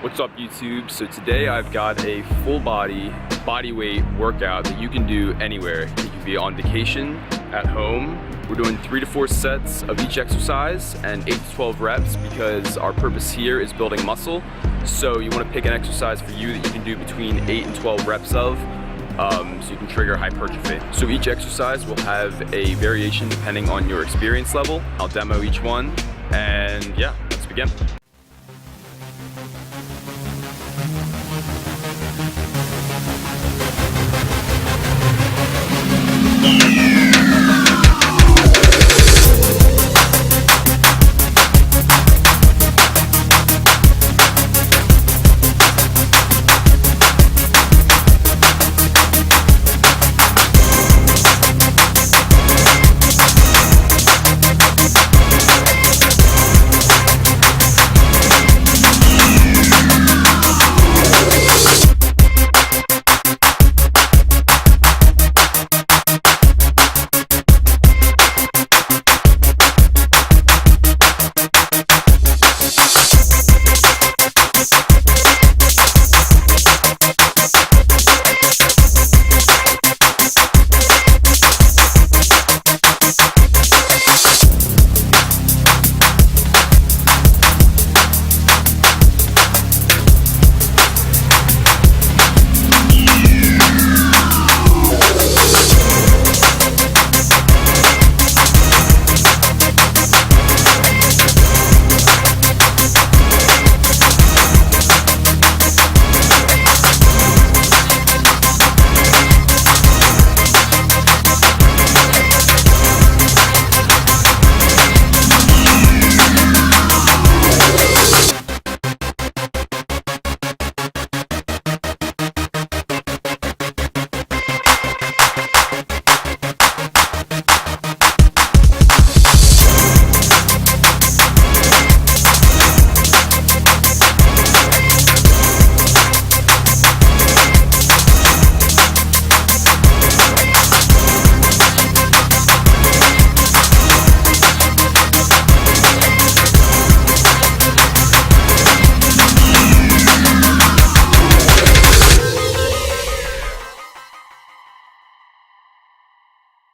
What's up YouTube? So today I've got a full body weight workout that you can do anywhere. You can be on vacation, at home. We're doing 3 to 4 sets of each exercise and 8 to 12 reps because our purpose here is building muscle. So you want to pick an exercise for you that you can do between 8 and 12 reps of, so you can trigger hypertrophy. So each exercise will have a variation depending on your experience level. I'll demo each one and yeah, let's begin.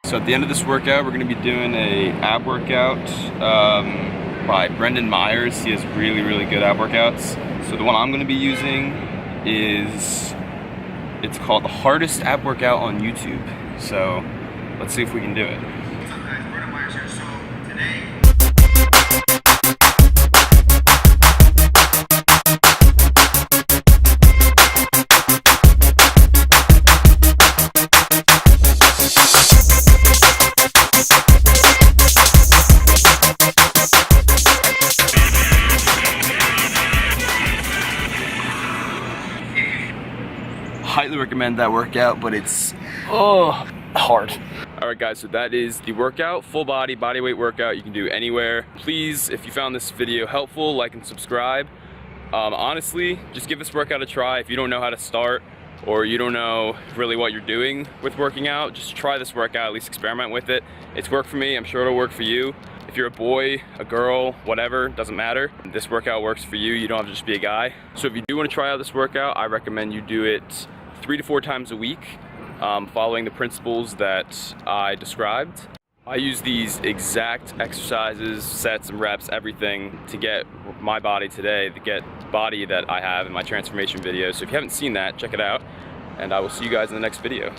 So at the end of this workout, we're going to be doing a ab workout by Brendan Myers. He has really good ab workouts. So the one I'm going to be using it's called the hardest ab workout on YouTube. So let's see if we can do it. What's up guys, Brendan Myers here. So today, highly recommend that workout, but it's hard. Alright guys, so that is the workout, full body weight workout you can do anywhere. Please, if you found this video helpful, like and subscribe. Honestly, just give this workout a try. If you don't know how to start or you don't know really what you're doing with working out, just try this workout, at least experiment with it. It's worked for me, I'm sure it'll work for you. If you're a boy, a girl, whatever, doesn't matter. This workout works for you, you don't have to just be a guy. So if you do want to try out this workout, I recommend you do it 3 to 4 times a week, following the principles that I described. I use these exact exercises, sets and reps, everything to get my body today, to get the body that I have in my transformation video. So if you haven't seen that, check it out, and I will see you guys in the next video.